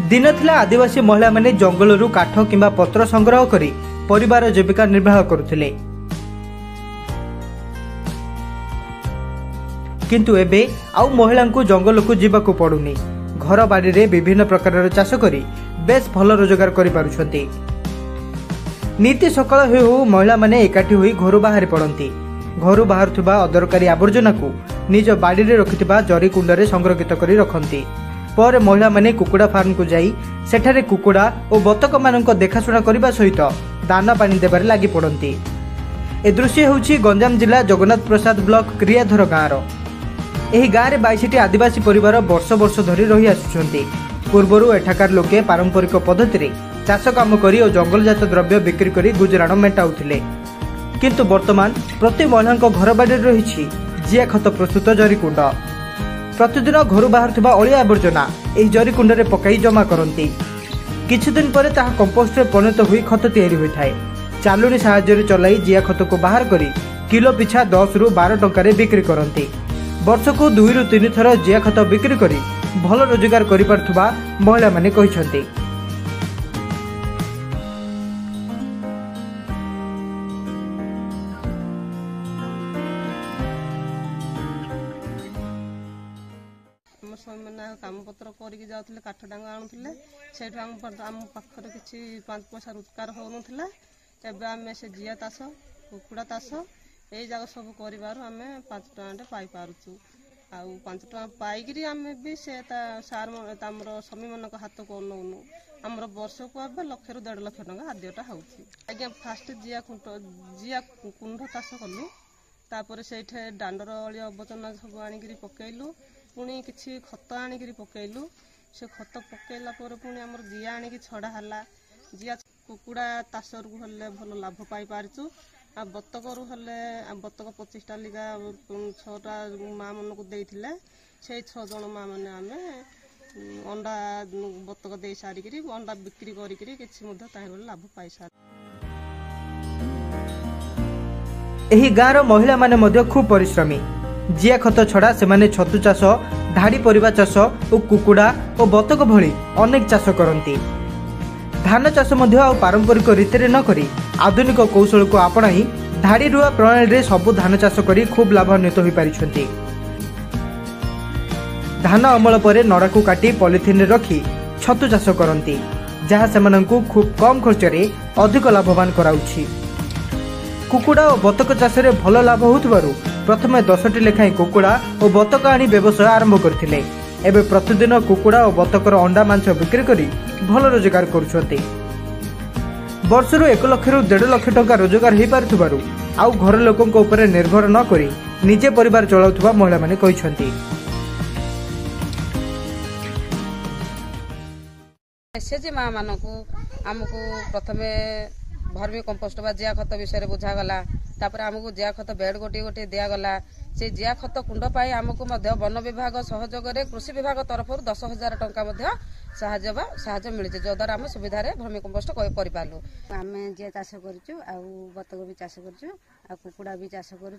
दिन थिला आदिवासी महिला माने जंगलरू काठ किंबा पत्र संग्रह करी परिवार जीविका निर्वाह करुथिले। किंतु एबे आउ महिला को जंगल को जीवाकू पड़ुनी। घर बाड़ी रे विभिन्न प्रकार चाष करी बेस भल रोजगार करि पारुछंती। नीति सकाळ हो महिला माने एकाठी होई घर बाहर पड़ती। घर बाहर अदरकारी आवर्जना को निज बाड़ी रे रखिथिबा जरी कुंडरे संग्रहित करी रखंती। पर महिला माने कुकुड़ा फार्म को जाई सेठारे कुकुड़ा और बतक मानक देखाशुना करने सहित दाना पानी देबारे लागि पड़ती। ए दृश्य होउछि गंजाम जिला जगन्नाथ प्रसाद ब्लॉक क्रियाधर गाँवर। एही गाँव रे 22टी आदिवासी परिवार वर्ष वर्ष धरी रही आसुछंती। पूर्वरु एठाकार लोके पारंपरिक पद्धति रे चाष काम करी और जंगलजात द्रव्य बिक्री करी गुजराण मेटाउथिले। किंतु वर्तमान प्रति महिला घर बाड़ी रही जिया खत प्रस्तुत जरीकुंड। प्रतिदिन घर बाहर थिबा अलिया आवर्जना एही जरीकुंड रे पकाई जमा करती। किछि दिन पर ताहा कंपोस्ट रे परिणत होई खत तैयारी होइथाय। चालुनी साहाय्य रे चलाई जिया खत को बाहर करी किलो पिछा 10 रु 12 टंका रे बिक्री करती। वर्ष को 2 रु 3 थर जिया खत बिक्री करी भल रोजगार करि पारथुबा महिला माने कहिसंती। काम पत्र करके जाऊे काठ डांग आणुले से आम पाखे किसी 5 पैसा रोजगार होना। एवं आम से जिया चाष कुकुड़ा चाष यही जगह सब कर 5 टଙ୍କା पाई पार्चु। आ 5 टଙ୍କା पाइक आम भी से सार स्वामी मान हाथ को नौनु आमर वर्ष को 1 रु 1.5 लाख टଙ୍କା आद्यटा होगा। फास्ट जिया कुंड चाष कलु तापर से दांडर अली अवचना सब आनिक पकेलु। पुणी किसी खत आनिक पकेलु। से खत पकेला पुणी आमर जिया आनिक छड़ा है। जिया कुकुड़ा तासर को हेल्ले भल लाभ पाई पारिचु। आ बतकरू हेल्ले बतक 25टा लिगा 6टा माँ मन को देइथिले। से 6 जन माँ मैंने आम अंडा बतक दे सारिक अंडा बिक्री करी लाभ पाई सार। एही गाँवर महिला माने मध्य खूब परिश्रमी। जिया खत छड़ा सेमाने छतु चाष धाड़ी परिबा चाष और कुकुड़ा और बतक भली अनेक चाष करती। धान चाष मध्य आ पारंपरिक रीति रे न करी आधुनिक कौशल को आपणाई धाड़ी रुआ प्रणाली रे सबु धान चाष करी खूब लाभान्वित होई पारिछंती। धान अमल परे नड़ा को काटी पॉलिथिन रे रखी छतु चाष करती जहाँ सेमानंकु खूब कम खर्च रे अधिक लाभवान कराउछि। कुकुड़ा और बतक चाष रे भल लाभ होउतबारु प्रथमे 10टी लेखाएं कुकुड़ा और बतक आनी व्यवसाय आरंभ करथिले। एबे प्रतिदिन कुकुड़ा और बतकर अंडा मांस बिक्री करी भल रोजगार करुछंती। वर्षरु 1 लाख रु 1.5 लाख टଙ୍କା रोजगार हेई पारुथबारु आउ घर लोकंक ऊपर निर्भर न करी निजे परिवार चलाउथबा महिला माने कहिसंती। एसएचजी माँ मानकु आमको प्रथमे भर्मी कंपोस्ट बा जिया खत विषय बुझागला। तापर आमको जिया खत बेड गोटे गोटे दिगला। से जिया खत कुंड पाई आमको वन विभाग सहयोग में कृषि विभाग तरफ 10,000 टଙ୍କା साहाय्य मिली जद्वारा आम सुविधा भर्मी कंपोस्ट करूँ। आम जिया चाष कर बतक भी चाष कर कुकुड़ा भी चाष कर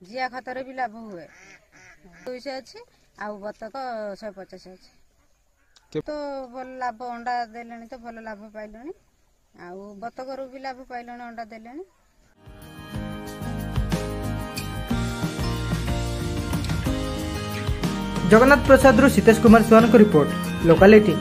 जिया खतर भी लाभ हुए 200 अच्छी आ बतक 150 अच्छी। तो भल लाभ अंडा देले तो भल लाभ पाइल आउ बतकरू भी लाभ पाइल अंडा देले। जगन्नाथ प्रसाद सीतेश कुमार स्वान को रिपोर्ट लोकालिटी।